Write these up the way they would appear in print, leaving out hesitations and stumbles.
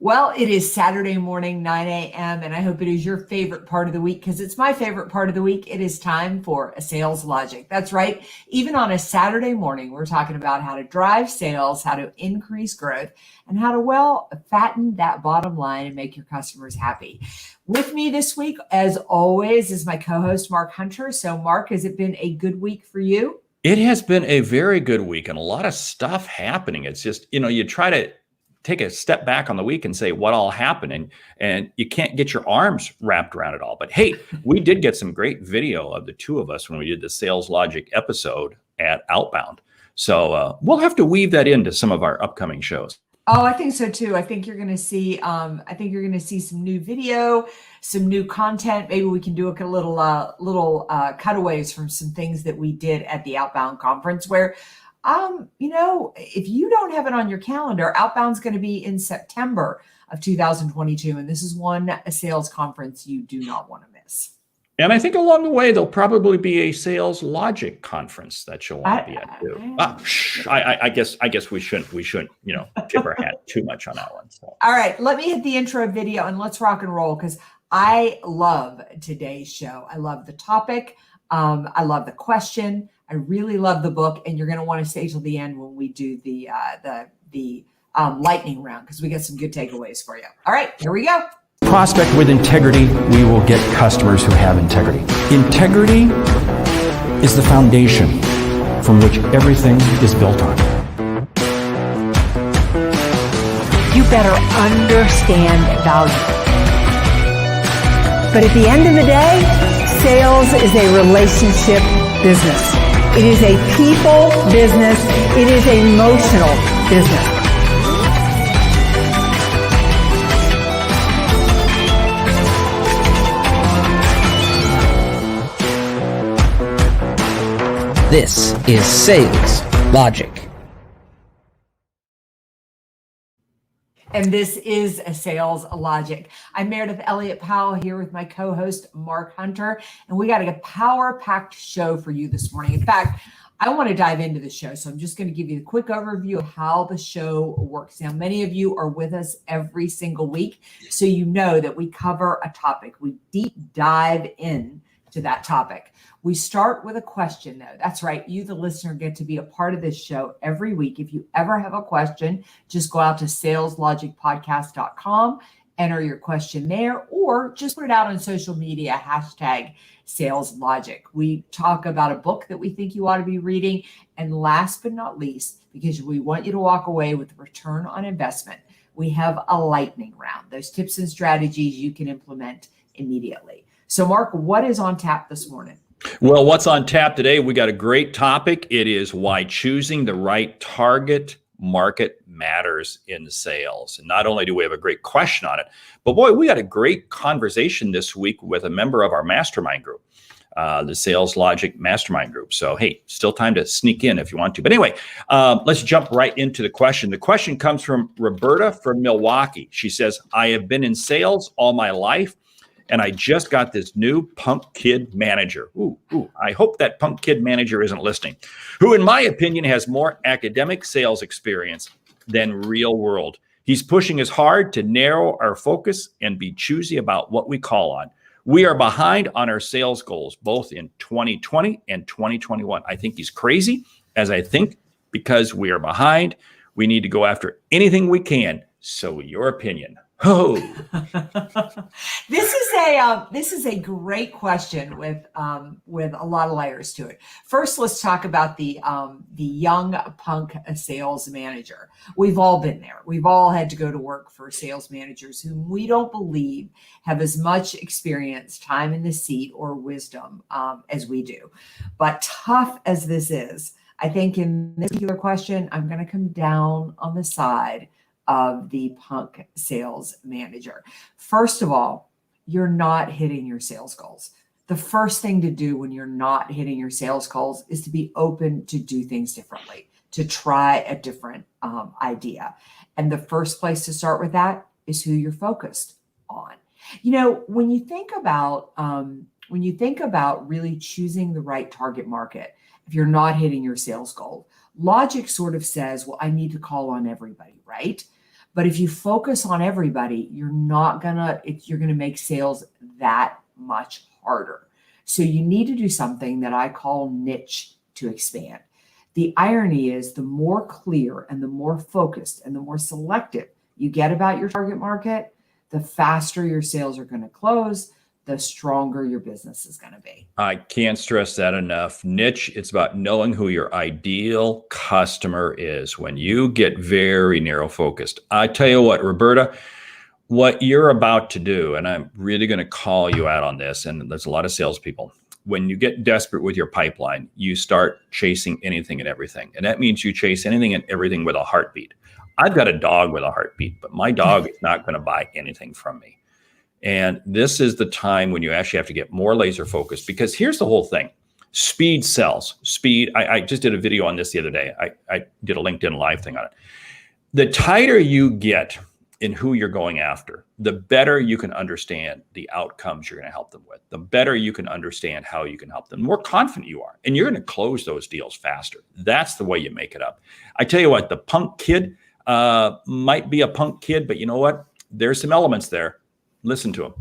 Well, it is Saturday morning, 9 a.m., and I hope it is your favorite part of the week because it's my favorite part of the week. It is time for a sales logic. That's right. Even on a Saturday morning, we're talking about how to drive sales, how to increase growth, and how to, well, fatten that bottom line and make your customers happy. With me this week, as always, is my co-host, Mark Hunter. So, Mark, has it been a good week for you? It has been a very good week and a lot of stuff happening. It's just, you try to take a step back on the week and say what all happened, and you can't get your arms wrapped around it all. But hey, we did get some great video of the two of us when we did the Sales Logic episode at Outbound. So we'll have to weave that into some of our upcoming shows. Oh, I think so too. I think you're going to see. Some new video, some new content. Maybe we can do a little cutaways from some things that we did at the Outbound conference. Where, if you don't have it on your calendar, Outbound's going to be in September of 2022, and this is a sales conference you do not want to miss. And I think along the way, there'll probably be a Sales Logic conference that you'll want to be at too. I guess we shouldn't, tip our hat too much on that one. So. All right, let me hit the intro video and let's rock and roll because I love today's show. I love the topic. I love the question. I really love the book, and you're going to want to stay till the end when we do the lightning round because we get some good takeaways for you. All right, here we go. Prospect with integrity, we will get customers who have integrity. Integrity is the foundation from which everything is built on. You better understand value. But at the end of the day, sales is a relationship business. It is a people business. It is an emotional business. This is Sales Logic. And this is a Sales Logic. I'm Meridith Elliott Powell here with my co-host, Mark Hunter, and we got a power-packed show for you this morning. In fact, I want to dive into the show, so I'm just going to give you a quick overview of how the show works. Now, many of you are with us every single week, so you know that we cover a topic. We deep dive in to that topic. We start with a question, though. That's right. You, the listener, get to be a part of this show every week. If you ever have a question, just go out to saleslogicpodcast.com, enter your question there, or just put it out on social media, #SalesLogic. We talk about a book that we think you ought to be reading. And last but not least, because we want you to walk away with return on investment, we have a lightning round, those tips and strategies you can implement immediately. So, Mark, what is on tap this morning? Well, what's on tap today? We got a great topic. It is why choosing the right target market matters in sales. And not only do we have a great question on it, but boy, we got a great conversation this week with a member of our mastermind group, the Sales Logic Mastermind Group. So, hey, still time to sneak in if you want to. But anyway, let's jump right into the question. The question comes from Roberta from Milwaukee. She says, I have been in sales all my life, and I just got this new punk kid manager. I hope that punk kid manager isn't listening, who in my opinion has more academic sales experience than real world. He's pushing us hard to narrow our focus and be choosy about what we call on. We are behind on our sales goals, both in 2020 and 2021. I think he's crazy, as I think because we are behind, we need to go after anything we can. So your opinion. Oh, this is a great question with a lot of layers to it. First, let's talk about the young punk sales manager. We've all been there. We've all had to go to work for sales managers whom we don't believe have as much experience, time in the seat, or wisdom as we do. But tough as this is, I think in this particular question, I'm going to come down on the side of the punk sales manager. First of all, you're not hitting your sales goals. The first thing to do when you're not hitting your sales goals is to be open to do things differently, to try a different idea. And the first place to start with that is who you're focused on. When you think about really choosing the right target market, if you're not hitting your sales goal, logic sort of says, well, I need to call on everybody, right? But if you focus on everybody, you're going to make sales that much harder. So you need to do something that I call niche to expand. The irony is the more clear and the more focused and the more selective you get about your target market, the faster your sales are going to close, the stronger your business is going to be. I can't stress that enough. Niche, it's about knowing who your ideal customer is. When you get very narrow focused, I tell you what, Roberta, what you're about to do, and I'm really going to call you out on this, and there's a lot of salespeople. When you get desperate with your pipeline, you start chasing anything and everything. And that means you chase anything and everything with a heartbeat. I've got a dog with a heartbeat, but my dog is not going to buy anything from me. And this is the time when you actually have to get more laser focused, because here's the whole thing. Speed sells. Speed. I just did a video on this the other day. I did a LinkedIn Live thing on it. The tighter you get in who you're going after, the better you can understand the outcomes you're going to help them with, the better you can understand how you can help them, the more confident you are, and you're going to close those deals faster. That's the way you make it up. I tell you what, the punk kid might be a punk kid, but you know what? There's some elements there. Listen to him.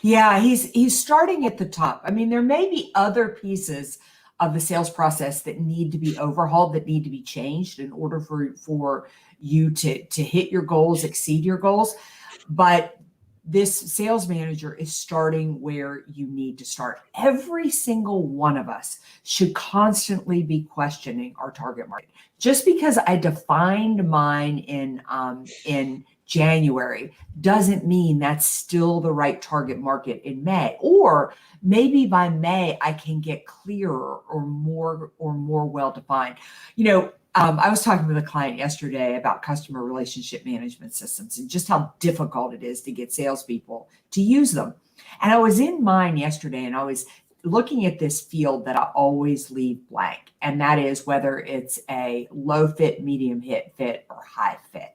Yeah, he's starting at the top. I mean, there may be other pieces of the sales process that need to be overhauled, that need to be changed in order for you to hit your goals, exceed your goals. But this sales manager is starting where you need to start. Every single one of us should constantly be questioning our target market. Just because I defined mine in January doesn't mean that's still the right target market in May. Or maybe by May I can get clearer or more well-defined. I was talking with a client yesterday about customer relationship management systems and just how difficult it is to get salespeople to use them. And I was in mine yesterday and I was looking at this field that I always leave blank. And that is whether it's a low fit, medium fit, or high fit.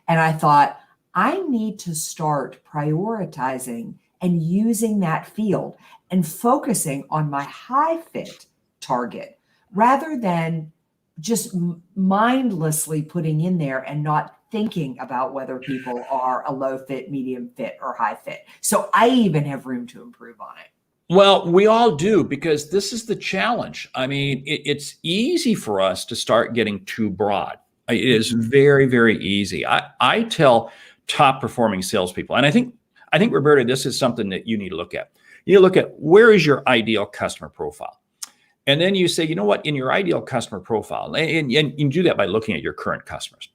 And I thought, I need to start prioritizing and using that field and focusing on my high fit target rather than just mindlessly putting in there and not thinking about whether people are a low fit, medium fit, or high fit. So I even have room to improve on it. Well, we all do, because this is the challenge. I mean, it's easy for us to start getting too broad. It is very, very easy. I tell top performing salespeople, and I think, Roberta, this is something that you need to look at. You look at, where is your ideal customer profile? And then you say, you know what, in your ideal customer profile, and you do that by looking at your current customers,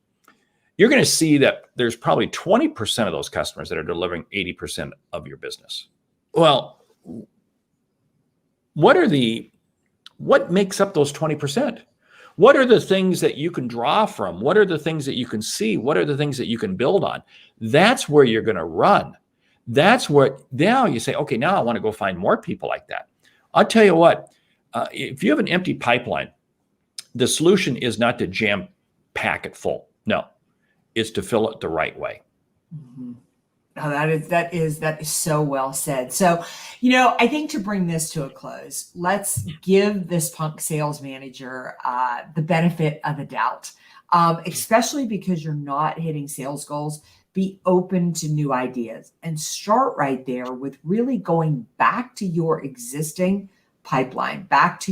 you're going to see that there's probably 20% of those customers that are delivering 80% of your business. Well, what makes up those 20%? What are the things that you can draw from? What are the things that you can see? What are the things that you can build on? That's where you're going to run. That's where now you say, okay, now I want to go find more people like that. I'll tell you what, if you have an empty pipeline, the solution is not to jam pack it full. No, it's to fill it the right way. Mm-hmm. Oh, that is so well said. So, I think to bring this to a close, let's give this punk sales manager the benefit of the doubt, especially because you're not hitting sales goals. Be open to new ideas and start right there with really going back to your existing pipeline, back to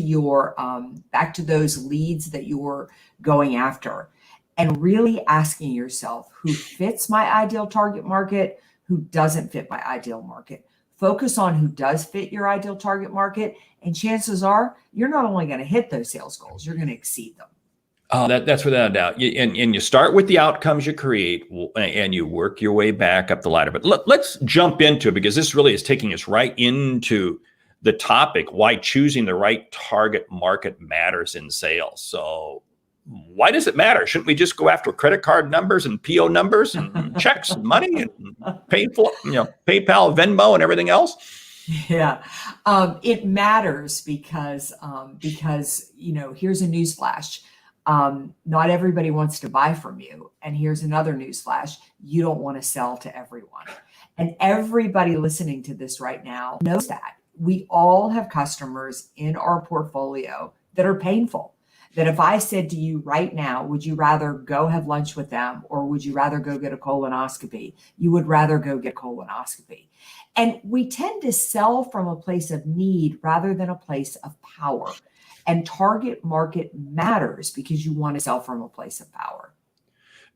those leads that you're going after, and really asking yourself, who fits my ideal target market? Who doesn't fit my ideal market? Focus on who does fit your ideal target market, and chances are you're not only going to hit those sales goals, you're going to exceed them. That's without a doubt. And you start with the outcomes you create, and you work your way back up the ladder. But let's jump into it, because this really is taking us right into the topic, why choosing the right target market matters in sales. So why does it matter? Shouldn't we just go after credit card numbers and PO numbers and checks and money and PayPal, Venmo, and everything else? Yeah, it matters because here's a newsflash. Not everybody wants to buy from you, and here's another newsflash: you don't want to sell to everyone. And everybody listening to this right now knows that. We all have customers in our portfolio that are painful, that if I said to you right now, would you rather go have lunch with them or would you rather go get a colonoscopy? You would rather go get colonoscopy. And we tend to sell from a place of need rather than a place of power. And target market matters because you want to sell from a place of power.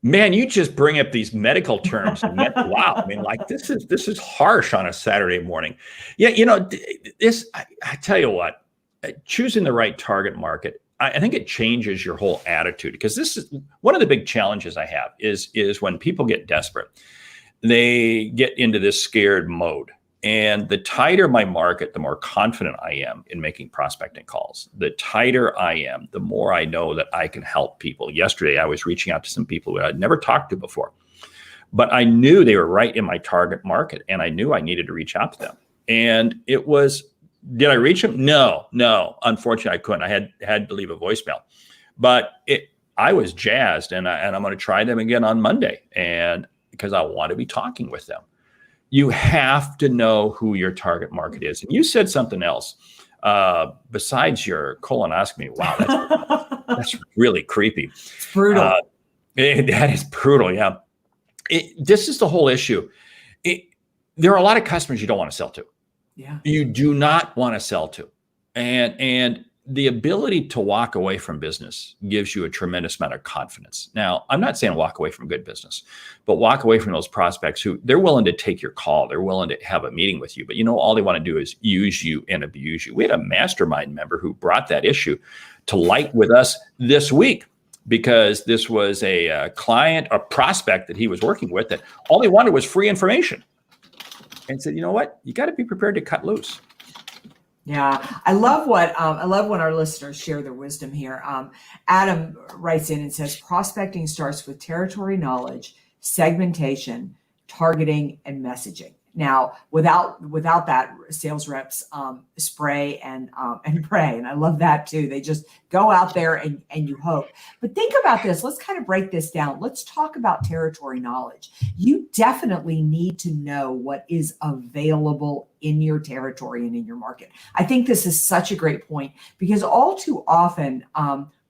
Man, you just bring up these medical terms. Wow. I mean, like this is harsh on a Saturday morning. Yeah, I tell you what, choosing the right target market, I think it changes your whole attitude, because this is one of the big challenges I have is when people get desperate, they get into this scared mode. And the tighter my market, the more confident I am in making prospecting calls. The tighter I am, the more I know that I can help people. Yesterday, I was reaching out to some people who I'd never talked to before, but I knew they were right in my target market, and I knew I needed to reach out to them. And it was, did I reach them? No, unfortunately I couldn't. I had to leave a voicemail, but I was jazzed, and I'm going to try them again on Monday, and because I want to be talking with them. You have to know who your target market is. And you said something else besides your colonoscopy. Wow, that's really creepy. It's brutal. That is brutal. Yeah. This is the whole issue. There are a lot of customers you don't want to sell to. Yeah. You do not want to sell to. And the ability to walk away from business gives you a tremendous amount of confidence. Now, I'm not saying walk away from good business, but walk away from those prospects who they're willing to take your call. They're willing to have a meeting with you, but all they want to do is use you and abuse you. We had a mastermind member who brought that issue to light with us this week, because this was a client, a prospect that he was working with, that all he wanted was free information, and said, you know what? You got to be prepared to cut loose. Yeah, I love when our listeners share their wisdom here. Adam writes in and says, prospecting starts with territory knowledge, segmentation, targeting, and messaging. Now, without that, sales reps spray and pray, and I love that too. They just go out there and you hope. But think about this. Let's kind of break this down. Let's talk about territory knowledge. You definitely need to know what is available in your territory and in your market. I think this is such a great point, because all too often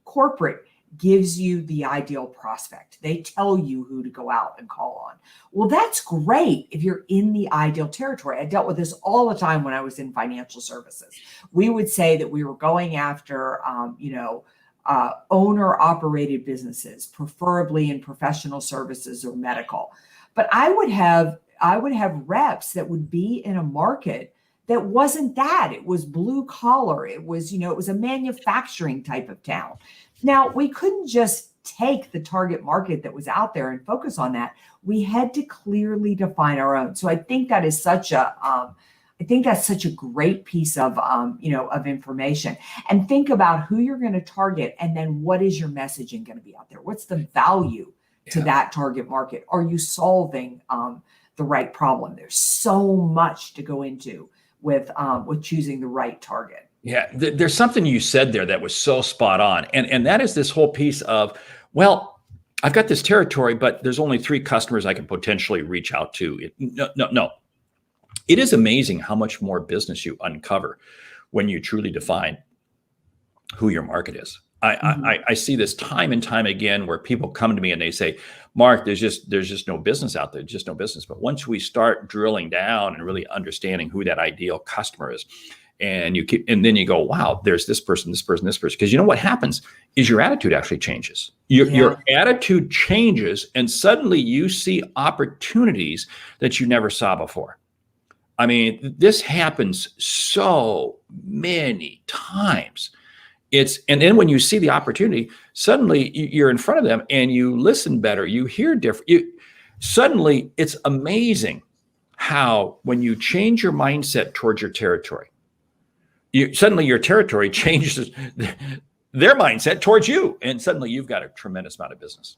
corporate gives you the ideal prospect. They tell you who to go out and call on. Well, that's great if you're in the ideal territory. I dealt with this all the time when I was in financial services. We would say that we were going after, owner-operated businesses, preferably in professional services or medical. But I would have reps that would be in a market that wasn't that. It was blue collar. It was a manufacturing type of town. Now, we couldn't just take the target market that was out there and focus on that. We had to clearly define our own. So I think that is such a great piece of information. And think about who you're going to target, and then what is your messaging going to be out there? What's the value to that target market? Are you solving the right problem? There's so much to go into with choosing the right target. Yeah, there's something you said there that was so spot on. And that is this whole piece of, well, I've got this territory, but there's only 3 customers I can potentially reach out to. No. It is amazing how much more business you uncover when you truly define who your market is. I see this time and time again where people come to me and they say, Mark, there's just no business out there, just no business. But once we start drilling down and really understanding who that ideal customer is, and then you go, wow, there's this person, because what happens is your attitude actually changes. Your attitude changes, and suddenly you see opportunities that you never saw before. I mean, this happens so many times. And then when you see the opportunity, suddenly you're in front of them and you listen better, you hear different. Suddenly it's amazing how when you change your mindset towards your territory, suddenly your territory changes their mindset towards you, and suddenly you've got a tremendous amount of business.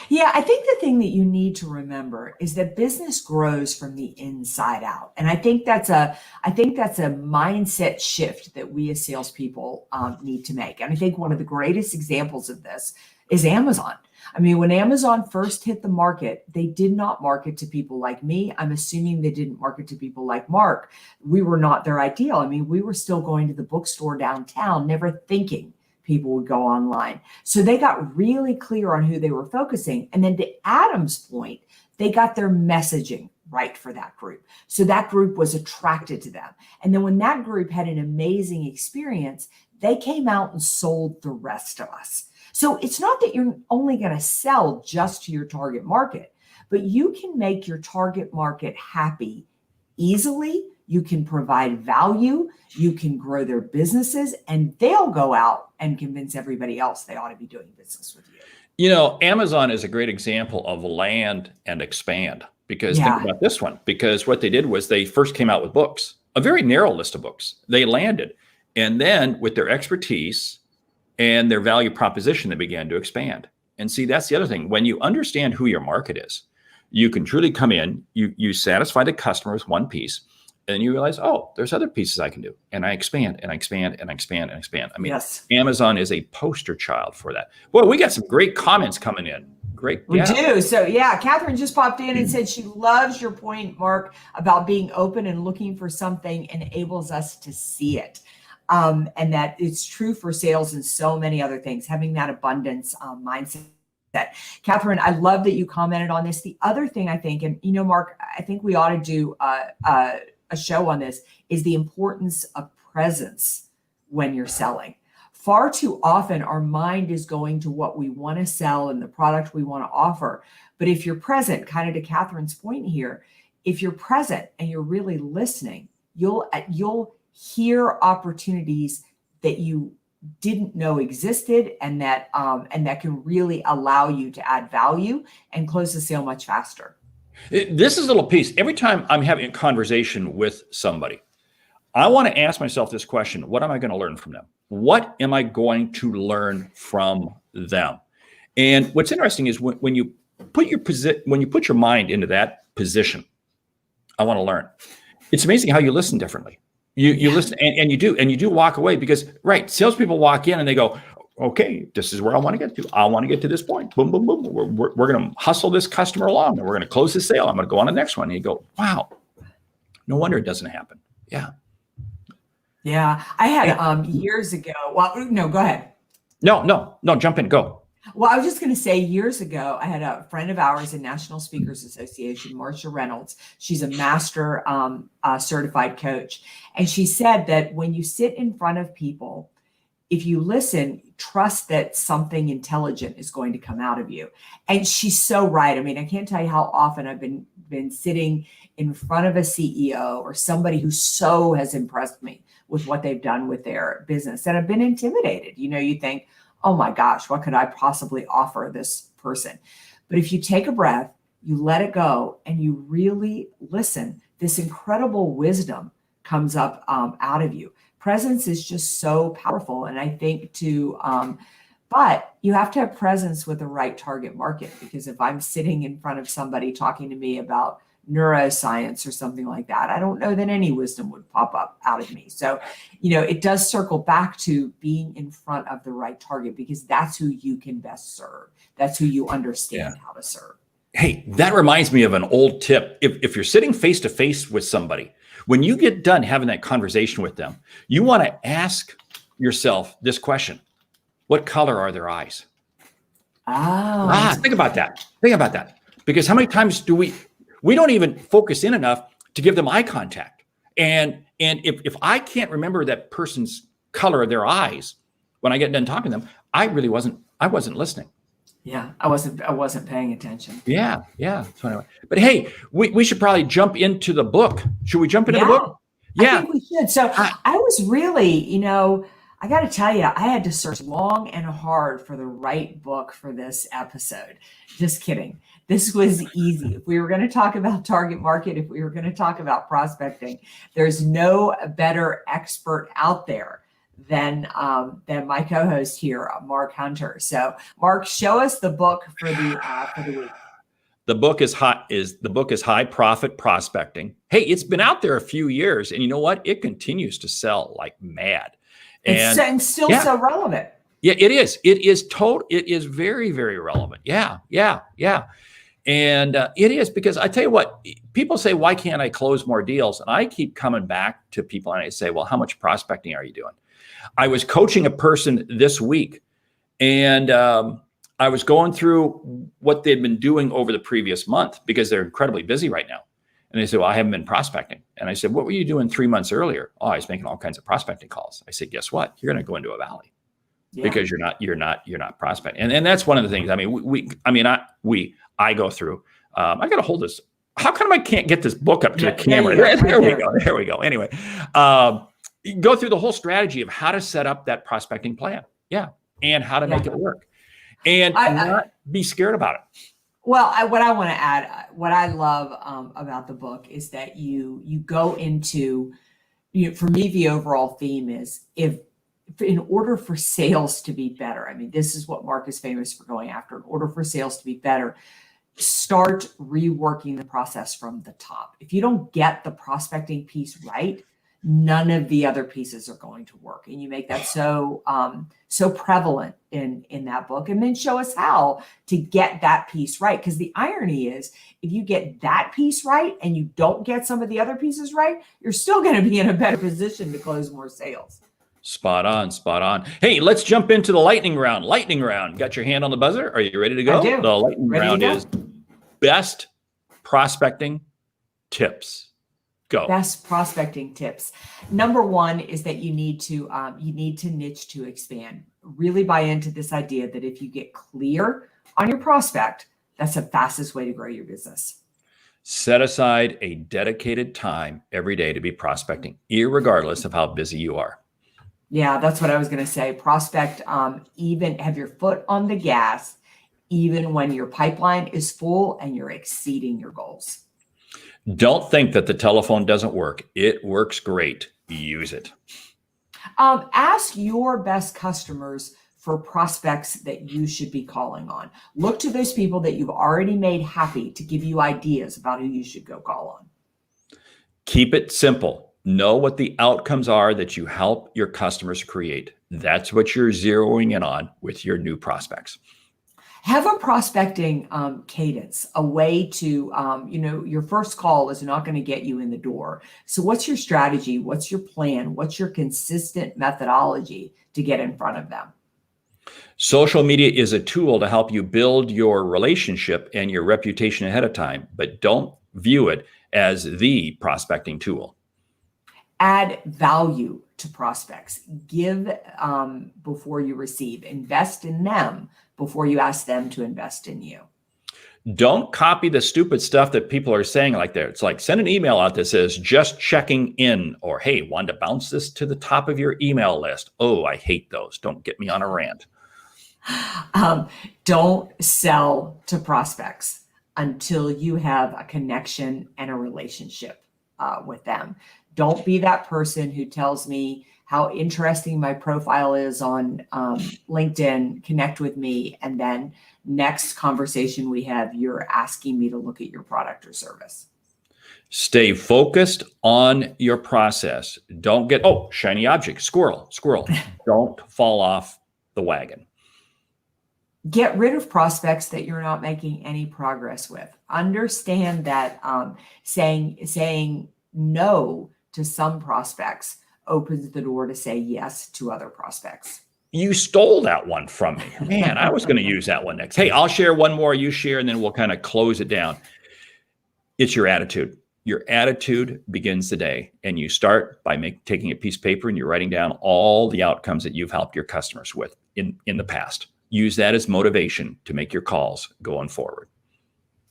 Yeah, I think the thing that you need to remember is that business grows from the inside out. And I think that's a mindset shift that we as salespeople need to make. And I think one of the greatest examples of this is Amazon. I mean, when Amazon first hit the market, they did not market to people like me. I'm assuming they didn't market to people like Mark. We were not their ideal. I mean, we were still going to the bookstore downtown, never thinking people would go online. So they got really clear on who they were focusing. And then to Adam's point, they got their messaging right for that group. So that group was attracted to them. And then when that group had an amazing experience, they came out and sold the rest of us. So it's not that you're only going to sell just to your target market, but you can make your target market happy easily. You can provide value, you can grow their businesses, and they'll go out and convince everybody else they ought to be doing business with you. You know, Amazon is a great example of land and expand, because think about this one, because what they did was they first came out with books, a very narrow list of books. They landed, and then with their expertise and their value proposition, they began to expand. And see, that's the other thing. When you understand who your market is, you can truly come in, you satisfy the customer with one piece, and you realize, oh, there's other pieces I can do. And I expand and I expand and I expand and expand. I mean, yes. Amazon is a poster child for that. Boy, we got some great comments coming in. Great. We do. So yeah, Catherine just popped in and said she loves your point, Mark, about being open and looking for something enables us to see it. And that it's true for sales and so many other things, having that abundance mindset. Catherine, I love that you commented on this. The other thing I think, and you know, Mark, I think we ought to do a show on this, is the importance of presence when you're selling. Far too often, our mind is going to what we want to sell and the product we want to offer. But if you're present, kind of to Catherine's point here, if you're present and you're really listening, you'll hear opportunities that you didn't know existed, and that can really allow you to add value and close the sale much faster. This is a little piece. Every time I'm having a conversation with somebody, I want to ask myself this question: what am I going to learn from them? What am I going to learn from them? And what's interesting is when you put your mind into that position, I want to learn. It's amazing how you listen differently. You listen and you do walk away, because salespeople walk in and they go, okay, this is where I want to get to. I want to get to this point. Boom, boom, boom. We're going to hustle this customer along, and we're going to close the sale. I'm going to go on to the next one. And you go, wow, no wonder it doesn't happen. Yeah. Yeah. I had years ago. Well, no, go ahead. No, jump in, go. Well, I was just going to say, years ago, I had a friend of ours in National Speakers Association, Marcia Reynolds. She's a master certified coach. And she said that when you sit in front of people, if you listen, trust that something intelligent is going to come out of you. And she's so right. I mean, I can't tell you how often I've been sitting in front of a CEO or somebody who so has impressed me with what they've done with their business, and I've been intimidated. You know, you think, oh my gosh, what could I possibly offer this person? But if you take a breath, you let it go, and you really listen, this incredible wisdom comes up out of you. Presence is just so powerful. And I think but you have to have presence with the right target market, because if I'm sitting in front of somebody talking to me about neuroscience or something like that, I don't know that any wisdom would pop up out of me. So, you know, it does circle back to being in front of the right target, because that's who you can best serve. That's who you understand how to serve. Hey, that reminds me of an old tip. If you're sitting face to face with somebody, when you get done having that conversation with them, you want to ask yourself this question: what color are their eyes? Think about that. Because how many times do we don't even focus in enough to give them eye contact. And if I can't remember that person's color of their eyes when I get done talking to them, I wasn't listening. Yeah, I wasn't paying attention. Yeah. So anyway, but hey, we should probably jump into the book. Should we jump into the book? Yeah, I think we should. So I was really, I got to tell you, I had to search long and hard for the right book for this episode. Just kidding. This was easy. If we were going to talk about target market, if we were going to talk about prospecting, there's no better expert out there than my co-host here, Mark Hunter. So, Mark, show us the book for the week. The book is High Profit Prospecting. Hey, it's been out there a few years, and you know what? It continues to sell like mad. And still so relevant. Yeah, it is. It is very, very relevant. Yeah. And it is, because I tell you what, people say, why can't I close more deals? And I keep coming back to people and I say, well, how much prospecting are you doing? I was coaching a person this week, and I was going through what they'd been doing over the previous month because they're incredibly busy right now. And they said, well, I haven't been prospecting. And I said, what were you doing 3 months earlier? Oh, I was making all kinds of prospecting calls. I said, guess what? You're going to go into a valley because you're not prospecting. And that's one of the things. I mean, I go through, I got to hold this. How come I can't get this book up to the camera? There we go. Anyway, go through the whole strategy of how to set up that prospecting plan. Yeah. And how to make it work and not be scared about it. Well, what I want to add, what I love about the book is that you go into, for me, the overall theme is if in order for sales to be better, I mean, this is what Mark is famous for going after. In order for sales to be better, start reworking the process from the top. If you don't get the prospecting piece right, none of the other pieces are going to work. And you make that so prevalent in that book, and then show us how to get that piece right. Because the irony is, if you get that piece right and you don't get some of the other pieces right, you're still going to be in a better position to close more sales. Spot on. Hey, let's jump into the lightning round. Got your hand on the buzzer? Are you ready to go? I do. The lightning round is best prospecting tips. Go. Best prospecting tips. Number one is that you need to niche to expand. Really buy into this idea that if you get clear on your prospect, that's the fastest way to grow your business. Set aside a dedicated time every day to be prospecting, irregardless of how busy you are. Yeah, that's what I was going to say. Prospect, even have your foot on the gas, even when your pipeline is full and you're exceeding your goals. Don't think that the telephone doesn't work. It works great. Use it. Ask your best customers for prospects that you should be calling on. Look to those people that you've already made happy to give you ideas about who you should go call on. Keep it simple. Know what the outcomes are that you help your customers create. That's what you're zeroing in on with your new prospects. Have a prospecting cadence, a way to, your first call is not going to get you in the door. So what's your strategy? What's your plan? What's your consistent methodology to get in front of them? Social media is a tool to help you build your relationship and your reputation ahead of time, but don't view it as the prospecting tool. Add value to prospects. Give before you receive. Invest in them before you ask them to invest in you. Don't copy the stupid stuff that people are saying like that. It's like send an email out that says just checking in, or hey, wanted to bounce this to the top of your email list. Oh, I hate those. Don't get me on a rant. Don't sell to prospects until you have a connection and a relationship with them. Don't be that person who tells me how interesting my profile is on LinkedIn, connect with me, and then next conversation we have, you're asking me to look at your product or service. Stay focused on your process. Don't get, shiny object, squirrel. Don't fall off the wagon. Get rid of prospects that you're not making any progress with. Understand that saying no to some prospects opens the door to say yes to other prospects. You stole that one from me. Man, I was going to use that one next. Hey, I'll share one more, you share, and then we'll kind of close it down. It's your attitude. Your attitude begins the day, and you start by taking a piece of paper and you're writing down all the outcomes that you've helped your customers with in the past. Use that as motivation to make your calls going forward.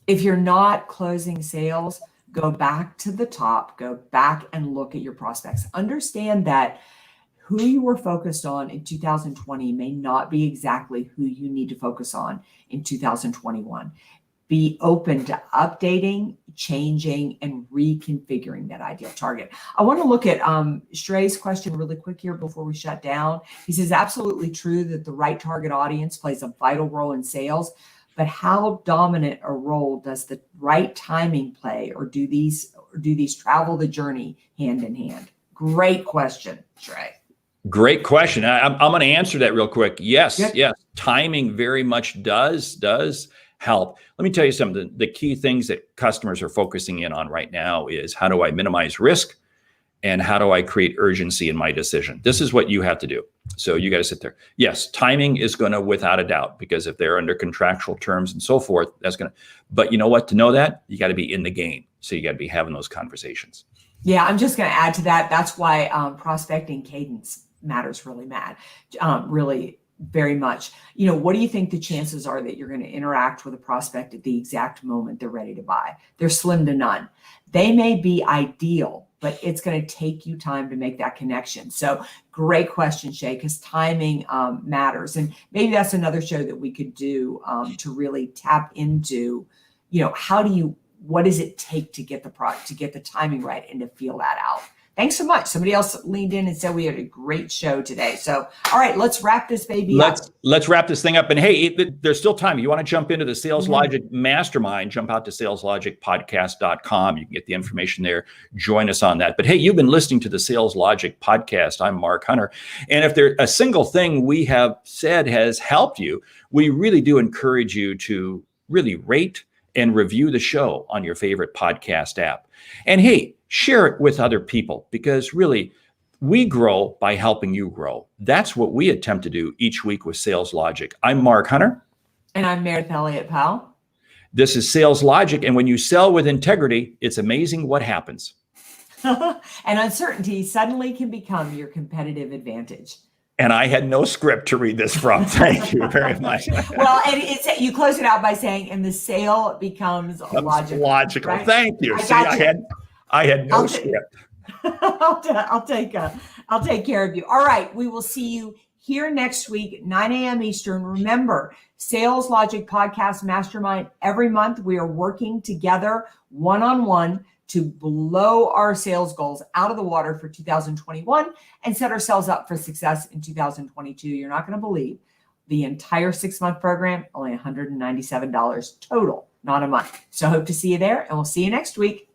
If you're not closing sales, go back to the top, go back and look at your prospects. Understand that who you were focused on in 2020 may not be exactly who you need to focus on in 2021. Be open to updating, changing, and reconfiguring that ideal target. I want to look at Shrey's question really quick here before we shut down. He says, absolutely true that the right target audience plays a vital role in sales, but how dominant a role does the right timing play, or do these travel the journey hand in hand? Great question, Shrey. Great question. I'm going to answer that real quick. Yes. Timing very much does help. Let me tell you something. The key things that customers are focusing in on right now is how do I minimize risk and how do I create urgency in my decision? This is what you have to do. So you got to sit there. Yes, timing is going to, without a doubt, because if they're under contractual terms and so forth, that's going to, but you know what, to know that, you got to be in the game. So you got to be having those conversations. Yeah, I'm just going to add to that. That's why prospecting cadence matters really very much. What do you think the chances are that you're going to interact with a prospect at the exact moment they're ready to buy? They're slim to none. They may be ideal, but it's going to take you time to make that connection. So great question, Shay, because timing matters. And maybe that's another show that we could do to really tap into, what does it take to get the product, to get the timing right and to feel that out? Thanks so much. Somebody else leaned in and said we had a great show today. So, all right, let's wrap this baby up. Let's wrap this thing up. And hey, there's still time. You want to jump into the Sales Logic Mastermind, jump out to saleslogicpodcast.com. You can get the information there. Join us on that. But hey, you've been listening to the Sales Logic Podcast. I'm Mark Hunter. And if there's a single thing we have said has helped you, we really do encourage you to really rate and review the show on your favorite podcast app. And hey, share it with other people, because really we grow by helping you grow. That's what we attempt to do each week with Sales Logic. I'm Mark Hunter. And I'm Meridith Elliott Powell. This is Sales Logic. And when you sell with integrity, it's amazing what happens. And uncertainty suddenly can become your competitive advantage. And I had no script to read this from. Thank you very much. Well, and you close it out by saying, and the sale becomes logical. Right? Thank you. I had no script. I'll take care of you. All right. We will see you here next week, 9 a.m. Eastern. Remember, Sales Logic Podcast Mastermind. Every month we are working together one-on-one to blow our sales goals out of the water for 2021 and set ourselves up for success in 2022. You're not going to believe the entire 6-month program, only $197 total, not a month. So hope to see you there, and we'll see you next week.